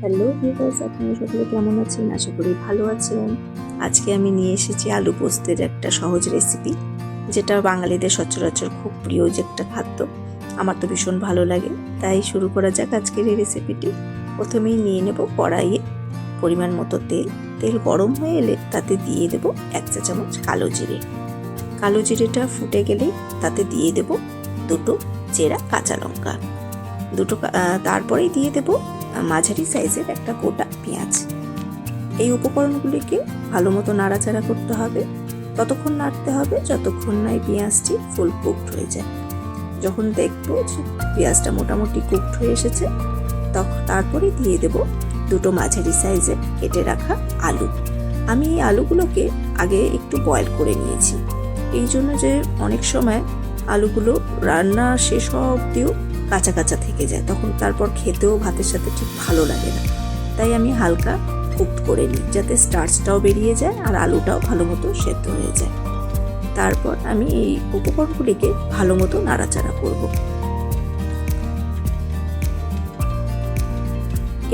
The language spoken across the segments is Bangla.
হ্যালো ভিউয়ার্স, আপনারা সকলে কেমন আছেন? আশা করি ভালো আছেন। আজকে আমি নিয়ে এসেছি আলু পোস্তের একটা সহজ রেসিপি, যেটা বাঙালিদের সচরাচর খুব প্রিয় যে একটা খাদ্য। আমার তো ভীষণ ভালো লাগে, তাই শুরু করা যাক আজকের এই রেসিপিটি। প্রথমেই নিয়ে নেব কড়াইয়ে পরিমাণ মতো তেল। তেল গরম হয়ে এলে তাতে দিয়ে দেব 1 চা চামচ কালো জিরে। কালো জিরেটা ফুটে গেলেই তাতে দিয়ে দেব 2 চেরা কাঁচা লঙ্কা। তারপরেই দিয়ে দেব মাঝারি সাইজের একটা গোটা পেঁয়াজ। এই উপকরণগুলিকে ভালো মতো নাড়াচাড়া করতে হবে। ততক্ষণ নাড়তে হবে যতক্ষণ না এই পেঁয়াজটি ফুল কুকড হয়ে যায়। যখন দেখবো যে পেঁয়াজটা মোটামুটি কুকড হয়ে এসেছে, তারপরে দিয়ে দেব 2 মাঝারি সাইজের কেটে রাখা আলু। আমি এই আলুগুলোকে আগে একটু বয়েল করে নিয়েছি, এই জন্য যে অনেক সময় আলুগুলো রান্না শেষ হওয়া অবধিও কাঁচা কাঁচা থেকে যায়, তখন তারপর খেতেও ভাতের সাথে ঠিক ভালো লাগে না। তাই আমি হালকা কুকড করে নিই, যাতে স্টার্চটাও বেরিয়ে যায় আর আলুটাও ভালো মতো সেদ্ধ হয়ে যায়। তারপর আমি এই উপকরণগুলিকে ভালো মতো নাড়াচাড়া করব।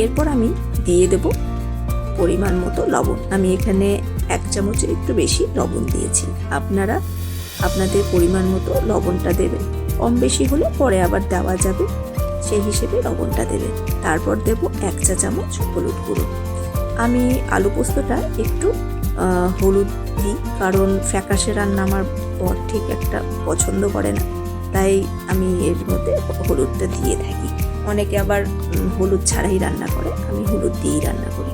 এরপর আমি দিয়ে দেব পরিমাণ মতো লবণ। আমি এখানে 1 চামচের একটু বেশি লবণ দিয়েছি। আপনারা আপনাদের পরিমাণ মতো লবণটা দেবেন। কম বেশি হলে পরে আবার দেওয়া যাবে, সেই হিসেবে লবণটা দেবেন। তারপর দেব 1 চা চামচ হলুদ গুঁড়ো। আমি আলু পোস্তটা একটু হলুদ দিই, কারণ ফ্যাকাশে রান্না আমার বর ঠিক একটা পছন্দ করে না, তাই আমি এর মধ্যে হলুদটা দিয়ে থাকি। অনেকে আবার হলুদ ছাড়াই রান্না করে, আমি হলুদ দিয়েই রান্না করি।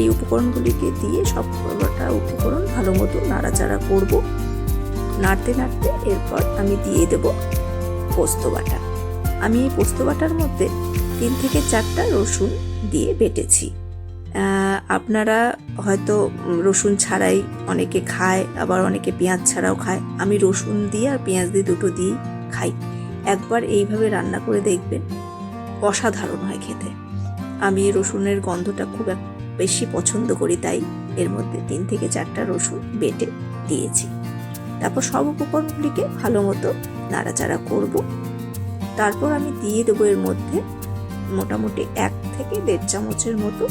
এই উপকরণগুলিকে দিয়ে সবকটা উপকরণ ভালো মতো নাড়াচাড়া করব। নাড়তে নাড়তে এরপর আমি দিয়ে দেব পোস্ত বাটা। আমি এই পোস্ত বাটার মধ্যে 3 থেকে 4টা রসুন দিয়ে বেটেছি। আপনারা হয়তো রসুন ছাড়াই অনেকে খায়, আবার অনেকে পেঁয়াজ ছাড়াও খায়। আমি রসুন দিয়ে আর পেঁয়াজ দিয়ে দুটো দিয়েই খাই। একবার এইভাবে রান্না করে দেখবেন, অসাধারণ হয় খেতে। আমি রসুনের গন্ধটা খুব বেশি পছন্দ করি, তাই এর মধ্যে 3 থেকে 4টা রসুন বেটে দিয়েছি। তারপর সব উপকরণগুলিকে ভালো মতো নাড়াচাড়া করব। তারপর আমি দিয়ে দেবো এর মধ্যে মোটামুটি 1 থেকে 1.5 চামচের মতো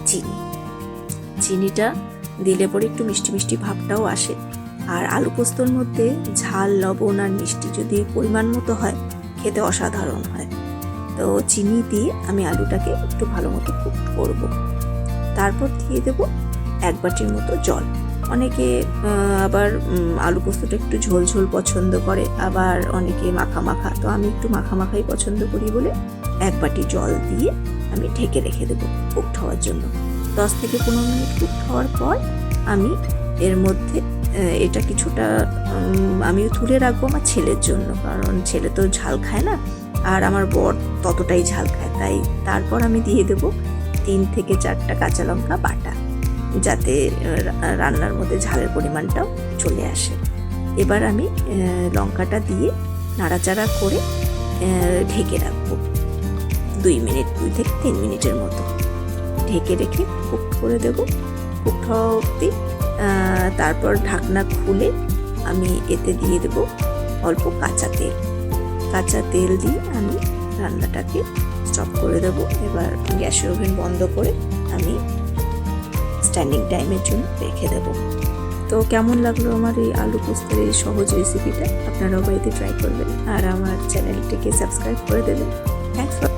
চিনি। চিনিটা দিলে পরে একটু মিষ্টি মিষ্টি ভাবটাও আসে। আর আলু পোস্তর মধ্যে ঝাল, লবণ আর মিষ্টি যদি পরিমাণ মতো হয়, খেতে অসাধারণ হয়। তো চিনি দিয়ে আমি আলুটাকে একটু ভালো মতো কুক করব। তারপর দিয়ে দেব 1 বাটির মতো জল। অনেকে আবার আলু পোস্তটা একটু ঝোল ঝোল পছন্দ করে, আবার অনেকে মাখা মাখা। তো আমি একটু মাখা মাখাই পছন্দ করি বলে 1 বাটি জল দিয়ে আমি ঢেকে রেখে দেবো কুকড হওয়ার জন্য। 10 থেকে 15 মিনিট কুকড হওয়ার পর আমি এর মধ্যে এটা কিছুটা আমিও তুলে রাখবো আমার ছেলের জন্য, কারণ ছেলে তো ঝাল খায় না, আর আমার বর ততটাই ঝাল খায়। তাই তারপর আমি দিয়ে দেবো 3 থেকে 4টা কাঁচা লঙ্কা বাটা, যাতে রান্নার মধ্যে ঝালের পরিমাণটাও চলে আসে। এবার আমি লঙ্কাটা দিয়ে নাড়াচাড়া করে ঢেকে রাখবো 2 থেকে 3 মিনিটের মতো। ঢেকে রেখে কুক করে দেবো কুক হওয়া অবধি। তারপর ঢাকনা খুলে আমি এতে দিয়ে দেবো অল্প কাঁচা তেল। কাঁচা তেল দিয়ে আমি রান্নাটাকে স্টপ করে দেবো। এবার গ্যাসের ওভেন বন্ধ করে আমি স্ট্যান্ডিং টাইমের জন্য রেখে দেবো। তো কেমন লাগলো আমার এই আলু পোস্তের এই সহজ রেসিপিটা? আপনারাও বাড়িতে ট্রাই করবেন আর আমার চ্যানেলটিকে সাবস্ক্রাইব করে দেবেন। Thanks for